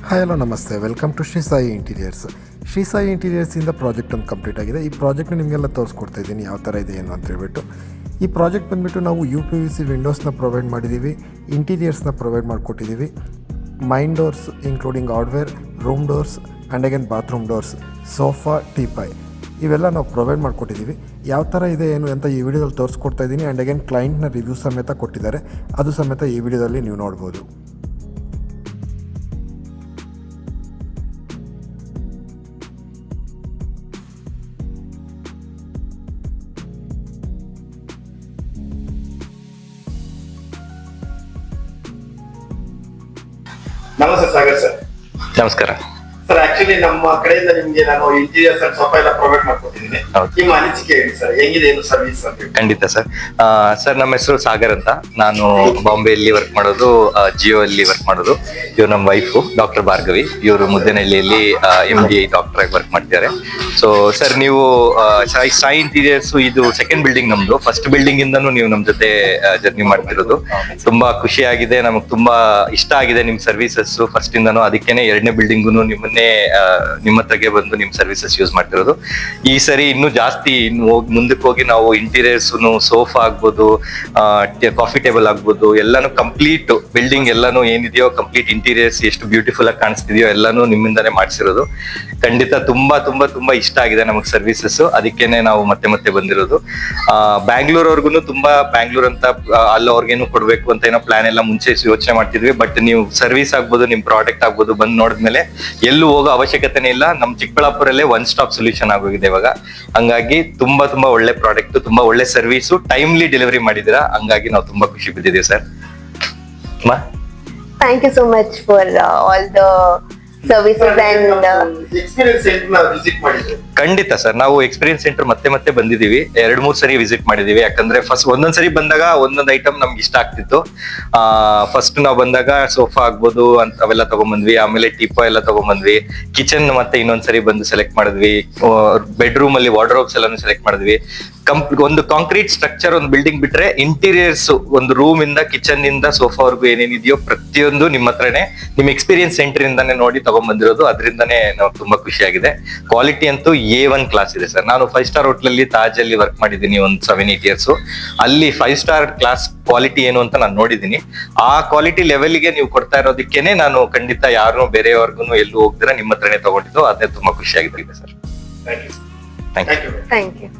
Hi hello ನಮಸ್ತೆ, welcome to Sri Sai Interiors. Sri Sai ಇಂಟೀರಿಯರ್ಸಿಂದ project ಒಂದು ಕಂಪ್ಲೀಟ್ ಆಗಿದೆ. ಈ ಪ್ರಾಜೆಕ್ಟ್ನ ನಿಮಗೆಲ್ಲ ತೋರಿಸ್ಕೊಡ್ತಾ ಇದ್ದೀನಿ ಯಾವ ಥರ ಇದೆ ಏನು ಅಂತ ಹೇಳ್ಬಿಟ್ಟು. ಈ ಪ್ರಾಜೆಕ್ಟ್ ಬಂದುಬಿಟ್ಟು ನಾವು UPVC ವಿಂಡೋಸ್ನ ಪ್ರೊವೈಡ್ ಮಾಡಿದ್ದೀವಿ, ಇಂಟೀರಿಯರ್ಸ್ನ ಪ್ರೊವೈಡ್ ಮಾಡಿಕೊಟ್ಟಿದ್ದೀವಿ, main doors including outwear, room doors and again bathroom doors, sofa, teapoy ಇವೆಲ್ಲ ನಾವು ಪ್ರೊವೈಡ್ ಮಾಡಿಕೊಟ್ಟಿದ್ದೀವಿ. ಯಾವ ಥರ ಇದೆ ಏನು ಅಂತ ಈ ವಿಡಿಯೋದಲ್ಲಿ ತೋರಿಸ್ಕೊಡ್ತಾ ಇದ್ದೀನಿ. ಆ್ಯಂಡ್ ಅಗೇನ್ ಕ್ಲೈಂಟ್ನ ರಿವ್ಯೂ ಸಮೇತ ಕೊಟ್ಟಿದ್ದಾರೆ, ಅದು ಸಮೇತ ಈ ವಿಡಿಯೋದಲ್ಲಿ ನೀವು ನೋಡ್ಬೋದು. ನಮಸ್ತೆ ಸಾಗರ್ ಸರ್. ನಮಸ್ಕಾರ ಸರ್, ಆಕ್ಚುಲಿ ನಮ್ಮ ಕಡೆಯಿಂದ ನಿಮ್ಗೆ ನಾನು ಇಂಟೀರಿಯರ್ಸ್ ಅಂಡ್ ಸೋಫಾ ಎಲ್ಲ ಪ್ರೊವೈಡ್ ಮಾಡ್ಕೊಟ್ಟಿದ್ದೀನಿ. ನಿಮ್ಮ ಅನಿಸಿಕೆ ಹೇಳಿ ಸರ್, ಹೆಂಗಿದೆ ಏನು ಸರ್ವಿಸ್ ಅಂತ ಹೇಳಿ. ಖಂಡಿತ ಸರ್. ಸರ್, ನಮ್ಮ ಹೆಸರು ಸಾಗರ್ ಅಂತ. ನಾನು ಬಾಂಬೆಯಲ್ಲಿ ವರ್ಕ್ ಮಾಡೋದು, ಜಿಯೋ ಅಲ್ಲಿ ವರ್ಕ್ ಮಾಡೋದು. ಇವ್ರು ನಮ್ಮ ವೈಫು ಡಾಕ್ಟರ್ ಭಾರ್ಗವಿ. ಇವರು ಮುದ್ದೇನಹಳ್ಳಿಯಲ್ಲಿ MD ಡಾಕ್ಟರ್ ಆಗಿ ವರ್ಕ್ ಮಾಡ್ತಿದ್ದಾರೆ. ಸೊ ಸರ್, ನೀವು ಸಾಯಿ ಇಂಟೀರಿಯರ್ಸ್ ಇದು ಸೆಕೆಂಡ್ ಬಿಲ್ಡಿಂಗ್ ನಮ್ದು. ಫಸ್ಟ್ ಬಿಲ್ಡಿಂಗ್ ಇಂದನೂ ನೀವು ನಮ್ ಜೊತೆ ಜರ್ನಿ ಮಾಡ್ತಿರೋದು. ತುಂಬಾ ಖುಷಿ ಆಗಿದೆ, ನಮಗ್ ತುಂಬಾ ಇಷ್ಟ ಆಗಿದೆ ನಿಮ್ ಸರ್ವಿಸಸ್ ಫಸ್ಟ್ ಇಂದನೂ. ಅದಕ್ಕೇನೆ ಎರಡನೇ ಬಿಲ್ಡಿಂಗು ನಿಮ್ಮ ಹತ್ರಗೆ ಬಂದು ನಿಮ್ ಸರ್ವಿಸಸ್ ಯೂಸ್ ಮಾಡ್ತಿರೋದು. ಈ ಸರಿ ಇನ್ನೂ ಜಾಸ್ತಿ ಮುಂದಕ್ಕೆ ಹೋಗಿ ನಾವು ಇಂಟೀರಿಯರ್ಸ್, ಸೋಫಾ ಆಗ್ಬೋದು, ಕಾಫಿ ಟೇಬಲ್ ಆಗ್ಬೋದು, ಎಲ್ಲಾನು ಕಂಪ್ಲೀಟ್ ಬಿಲ್ಡಿಂಗ್ ಎಲ್ಲಾನು ಏನಿದೆಯೋ ಕಂಪ್ಲೀಟ್ ಇಂಟೀರಿಯರ್ಸ್ ಎಷ್ಟು ಬ್ಯೂಟಿಫುಲ್ ಆಗಿ ಕಾಣಿಸ್ತಿದೆಯೋ ಎಲ್ಲಾನು ನಿಮ್ಮಿಂದಾನೇ ಮಾಡಿಸಿರೋದು. ಖಂಡಿತ ತುಂಬಾ ತುಂಬಾ ತುಂಬಾ ಇಷ್ಟ ಆಗಿದೆ ನಮಗ್ ಸರ್ವಿಸಸ್. ಅದಕ್ಕೇನೆ ನಾವು ಮತ್ತೆ ಮತ್ತೆ ಬಂದಿರೋದು. ಬ್ಯಾಂಗ್ಳೂರ್ವರ್ಗು ತುಂಬಾ ಬ್ಯಾಂಗ್ಳೂರ್ ಅಂತ ಅಲ್ಲವ್ರಿಗೇನು ಕೊಡ್ಬೇಕು ಅಂತ ಏನೋ ಪ್ಲಾನ್ ಎಲ್ಲ ಮುಂಚೆ ಯೋಚನೆ ಮಾಡ್ತಿದ್ವಿ. ಬಟ್ ನೀವು ಸರ್ವಿಸ್ ಆಗ್ಬೋದು, ನಿಮ್ ಪ್ರಾಡಕ್ಟ್ ಆಗ್ಬೋದು ಬಂದ್ ನೋಡಿದ್ಮೇಲೆ ಎಲ್ಲೂ ಹೋಗೋ ಅವಶ್ಯಕತೆನೇ ಇಲ್ಲ. ನಮ್ ಚಿಕ್ಕಬಳ್ಳಾಪುರಲ್ಲೇ ಒನ್ ಸ್ಟಾಪ್ ಸೊಲ್ಯೂಷನ್ ಆಗೋಗಿದೆ ಇವಾಗ. ಹಂಗಾಗಿ ತುಂಬಾ ತುಂಬಾ ಒಳ್ಳೆ ಪ್ರಾಡಕ್ಟ್, ತುಂಬಾ ಒಳ್ಳೆ ಸರ್ವಿಸು, ಟೈಮ್ಲಿ ಡೆಲಿವರಿ ಮಾಡಿದೀರಾ. ಹಂಗಾಗಿ ನಾವು ತುಂಬಾ ಖುಷಿ ಬಿದ್ದಿದ್ದೀವಿ sir. Thank you so much for all the services and experience centre visit ಮಾಡಿದ್ರೆ. ಖಂಡಿತ ಸರ್, ನಾವು ಎಕ್ಸ್ಪೀರಿಯನ್ಸ್ ಸೆಂಟರ್ ಮತ್ತೆ ಮತ್ತೆ ಬಂದಿದೀವಿ. 2-3 ಸರಿ ವಿಸಿಟ್ ಮಾಡಿದೀವಿ. ಯಾಕಂದ್ರೆ ಫಸ್ಟ್ ಒಂದೊಂದ್ಸರಿ ಬಂದಾಗ ಒಂದೊಂದು ಐಟಮ್ ನಮ್ಗೆ ಇಷ್ಟ ಆಗ್ತಿತ್ತು. ಫಸ್ಟ್ ನಾವು ಬಂದಾಗ ಸೋಫಾ ಆಗ್ಬೋದು ಅಂತ ಅವೆಲ್ಲ ತಗೊಂಡ್ಬಂದ್ವಿ. ಆಮೇಲೆ ಟೀಪೋ ಎಲ್ಲ ತಗೊಂಡ್ಬಂದ್ವಿ. ಕಿಚನ್ ಮತ್ತೆ ಇನ್ನೊಂದ್ಸರಿ ಬಂದು ಸೆಲೆಕ್ಟ್ ಮಾಡಿದ್ವಿ. ಬೆಡ್ರೂಮ್ ಅಲ್ಲಿ ವಾರ್ಡ್ರೋಬ್ಸ್ ಎಲ್ಲಾನು ಸೆಲೆಕ್ಟ್ ಮಾಡಿದ್ವಿ. ಒಂದು ಕಾಂಕ್ರೀಟ್ ಸ್ಟ್ರಕ್ಚರ್, ಒಂದು ಬಿಲ್ಡಿಂಗ್ ಬಿಟ್ರೆ ಇಂಟೀರಿಯರ್ಸ್, ಒಂದು ರೂಮ್ ಇಂದ ಕಿಚನ್ ಇಂದ ಸೋಫಾ ವರ್ಗು ಏನೇನಿದೆಯೋ ಪ್ರತಿಯೊಂದು ನಿಮ್ಮ ಹತ್ರನೇ, ನಿಮ್ ಎಕ್ಸ್ಪೀರಿಯನ್ಸ್ ಸೆಂಟರ್ ಇಂದಾನೆ ನೋಡಿ ತಗೊಂಡ್ಬಂದಿರೋದು. ಅದರಿಂದಾನೇ ನಾವು ತುಂಬಾ ಖುಷಿಯಾಗಿದೆ. ಕ್ವಾಲಿಟಿ ಅಂತೂ A1 ಕ್ಲಾಸ್ ಇದೆ ಸರ್. ನಾನು 5 ಸ್ಟಾರ್ ಹೋಟ್ಲಲ್ಲಿ ತಾಜ್ ಅಲ್ಲಿ ವರ್ಕ್ ಮಾಡಿದ್ದೀನಿ ಒಂದು 7-8 ಇಯರ್ಸ್. ಅಲ್ಲಿ 5 ಸ್ಟಾರ್ ಕ್ಲಾಸ್ ಕ್ವಾಲಿಟಿ ಏನು ಅಂತ ನಾನು ನೋಡಿದ್ದೀನಿ. ಆ ಕ್ವಾಲಿಟಿ ಲೆವೆಲ್ಗೆ ನೀವು ಕೊಡ್ತಾ ಇರೋದಕ್ಕೇನೆ ನಾನು ಖಂಡಿತ ಯಾರು ಬೇರೆಯವ್ರಿಗೂ ಎಲ್ಲೂ ಹೋಗ್ದಿರ ನಿಮ್ಮ ಹತ್ರನೇ ತಗೊಂಡಿದ್ದು. ಅದೇ ತುಂಬಾ ಖುಷಿಯಾಗಿದೆ sir. Thank you. Thank you. thank you.